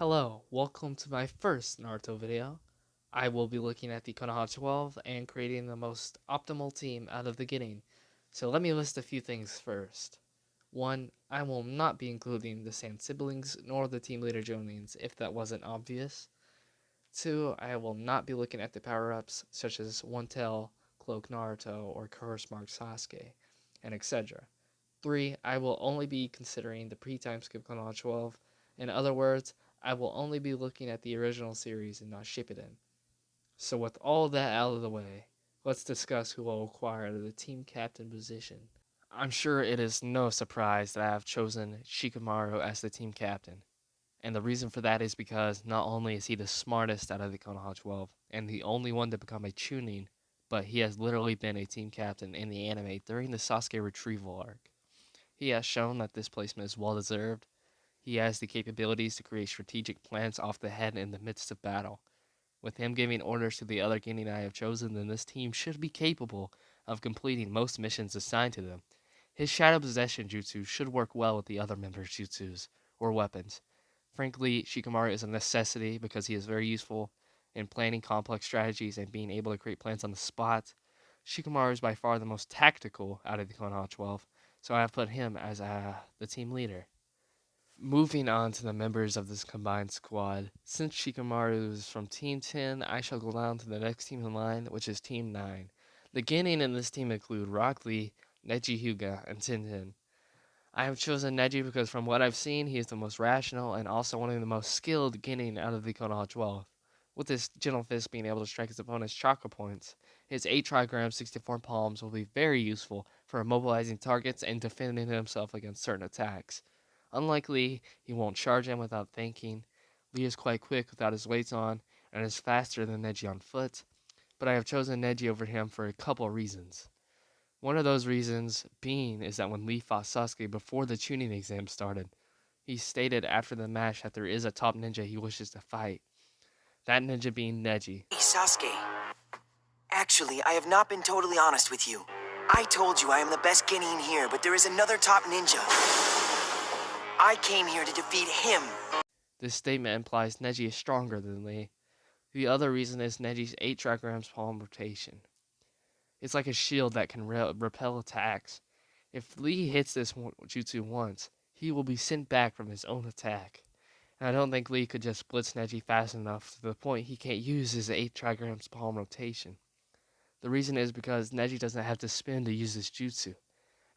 Hello, welcome to my first Naruto video. I will be looking at the Konoha 12 and creating the most optimal team out of the beginning. So let me list a few things first. 1. I will not be including the Sand siblings nor the team leader Jonins if that wasn't obvious. 2. I will not be looking at the power-ups such as One Tail, Cloak Naruto, or Curse Mark Sasuke, and etc. 3. I will only be considering the pre-time skip Konoha 12. In other words, I will only be looking at the original series and not Shippuden. So with all that out of the way, let's discuss who will acquire the team captain position. I'm sure it is no surprise that I have chosen Shikamaru as the team captain. And the reason for that is because not only is he the smartest out of the Konoha 12 and the only one to become a Chunin, but he has literally been a team captain in the anime during the Sasuke retrieval arc. He has shown that this placement is well deserved. He has the capabilities to create strategic plans off the head in the midst of battle. With him giving orders to the other Genin I have chosen, then this team should be capable of completing most missions assigned to them. His Shadow Possession Jutsu should work well with the other members' jutsus or weapons. Frankly, Shikamaru is a necessity because he is very useful in planning complex strategies and being able to create plans on the spot. Shikamaru is by far the most tactical out of the Konoha 12, so I have put him as the team leader. Moving on to the members of this combined squad, since Shikamaru is from Team 10, I shall go down to the next team in line, which is Team 9. The Genin in this team include Rock Lee, Neji Hyuga, and Tintin. I have chosen Neji because from what I've seen, he is the most rational and also one of the most skilled Genin out of the Konoha 12. With his gentle fist being able to strike his opponent's chakra points, his 8 trigrams 64 palms will be very useful for immobilizing targets and defending himself against certain attacks. Unlike Lee, he won't charge him without thinking. Lee is quite quick without his weights on and is faster than Neji on foot, but I have chosen Neji over him for a couple reasons. One of those reasons being is that when Lee fought Sasuke before the tuning exam started, he stated after the match that there is a top ninja he wishes to fight. That ninja being Neji. Hey, Sasuke. Actually, I have not been totally honest with you. I told you I am the best Genin here, but there is another top ninja. I came here to defeat him. This statement implies Neji is stronger than Lee. The other reason is Neji's 8 trigrams palm rotation. It's like a shield that can repel attacks. If Lee hits this jutsu once, he will be sent back from his own attack. And I don't think Lee could just blitz Neji fast enough to the point he can't use his 8 trigrams palm rotation. The reason is because Neji doesn't have to spin to use his jutsu.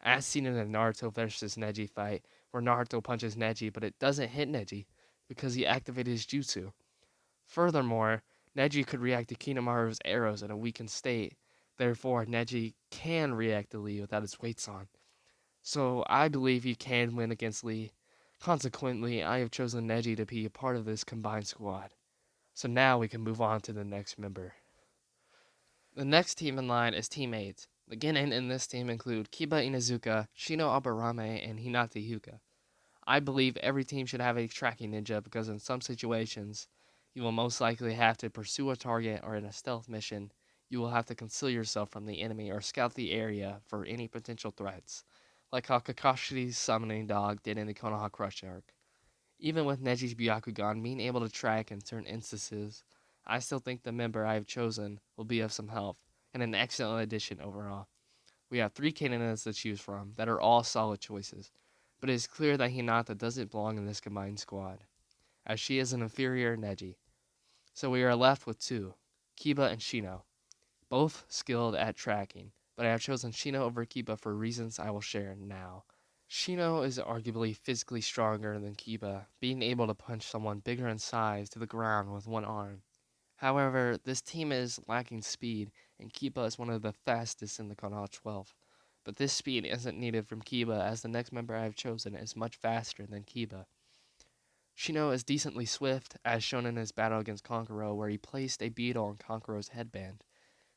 As seen in the Naruto versus Neji fight, where Naruto punches Neji but it doesn't hit Neji because he activated his jutsu. Furthermore, Neji could react to Kinemamaru's arrows in a weakened state. Therefore, Neji can react to Lee without his weights on. So I believe he can win against Lee. Consequently, I have chosen Neji to be a part of this combined squad. So now we can move on to the next member. The next team in line is Team 8. The Genin in this team include Kiba Inazuka, Shino Aburame, and Hinata Hyuga. I believe every team should have a tracking ninja because in some situations, you will most likely have to pursue a target or in a stealth mission, you will have to conceal yourself from the enemy or scout the area for any potential threats, like how Kakashi's summoning dog did in the Konoha Crush arc. Even with Neji's Byakugan being able to track in certain instances, I still think the member I have chosen will be of some help and an excellent addition overall. We have 3 candidates to choose from that are all solid choices, but it is clear that Hinata doesn't belong in this combined squad, as she is an inferior Neji. So we are left with 2, Kiba and Shino, both skilled at tracking, but I have chosen Shino over Kiba for reasons I will share now. Shino is arguably physically stronger than Kiba, being able to punch someone bigger in size to the ground with one arm. However, this team is lacking speed, and Kiba is one of the fastest in the Konoha 12. But this speed isn't needed from Kiba, as the next member I have chosen is much faster than Kiba. Shino is decently swift, as shown in his battle against Kankuro, where he placed a beetle on Kankuro's headband,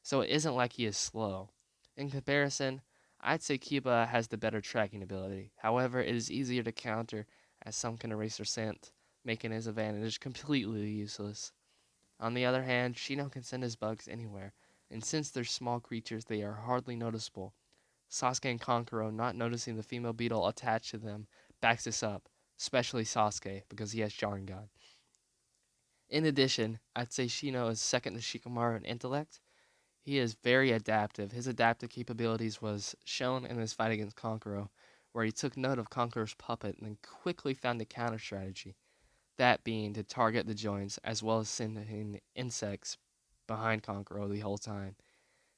so it isn't like he is slow. In comparison, I'd say Kiba has the better tracking ability. However, it is easier to counter, as some can erase their scent, making his advantage completely useless. On the other hand, Shino can send his bugs anywhere, and since they're small creatures, they are hardly noticeable. Sasuke and Kankuro not noticing the female beetle attached to them backs this up, especially Sasuke, because he has Sharingan. In addition, I'd say Shino is second to Shikamaru in intellect. He is very adaptive. His adaptive capabilities was shown in his fight against Kankuro, where he took note of Kankuro's puppet and then quickly found a counter strategy, that being to target the joints as well as sending insects behind Kankuro the whole time.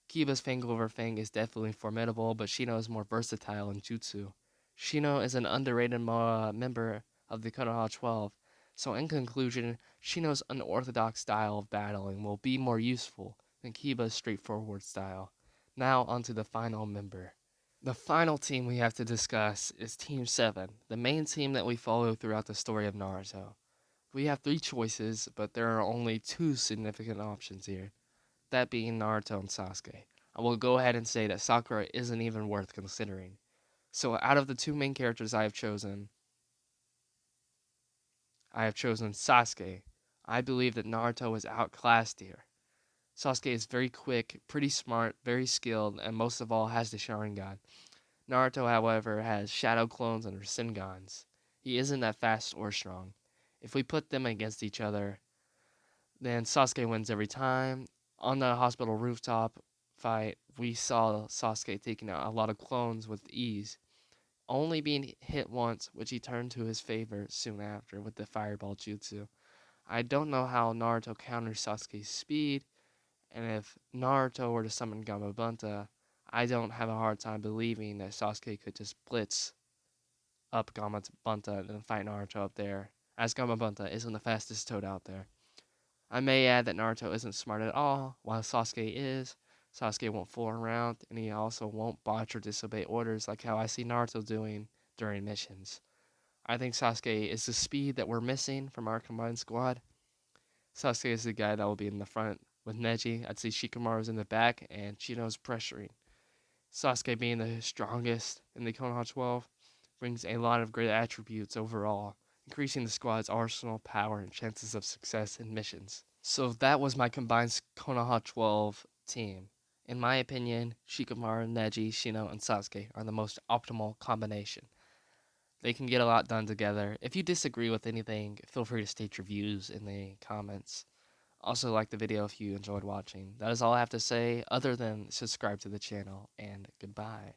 Kiba's Fang over Fang is definitely formidable, but Shino is more versatile in jutsu. Shino is an underrated member of the Konoha 12, so in conclusion, Shino's unorthodox style of battling will be more useful than Kiba's straightforward style. Now onto the final member. The final team we have to discuss is Team 7, the main team that we follow throughout the story of Naruto. We have three choices, but there are only two significant options here, that being Naruto and Sasuke. I will go ahead and say that Sakura isn't even worth considering. So out of the two main characters I have chosen Sasuke. I believe that Naruto is outclassed here. Sasuke is very quick, pretty smart, very skilled, and most of all has the Sharingan. Naruto, however, has shadow clones and Rasengan's. He isn't that fast or strong. If we put them against each other, then Sasuke wins every time. On the hospital rooftop fight, we saw Sasuke taking out a lot of clones with ease, only being hit once, which he turned to his favor soon after with the Fireball Jutsu. I don't know how Naruto counters Sasuke's speed, and if Naruto were to summon Gamabunta, I don't have a hard time believing that Sasuke could just blitz up Gamabunta and then fight Naruto up there, as Gamabunta isn't the fastest toad out there. I may add that Naruto isn't smart at all, while Sasuke is. Sasuke won't fool around, and he also won't botch or disobey orders like how I see Naruto doing during missions. I think Sasuke is the speed that we're missing from our combined squad. Sasuke is the guy that will be in the front. With Neji, I'd say Shikamaru's in the back, and Chino's pressuring. Sasuke being the strongest in the Konoha 12 brings a lot of great attributes overall, increasing the squad's arsenal, power, and chances of success in missions. So that was my combined Konoha 12 team. In my opinion, Shikamaru, Neji, Shino, and Sasuke are the most optimal combination. They can get a lot done together. If you disagree with anything, feel free to state your views in the comments. Also, like the video if you enjoyed watching. That is all I have to say, other than subscribe to the channel, and goodbye.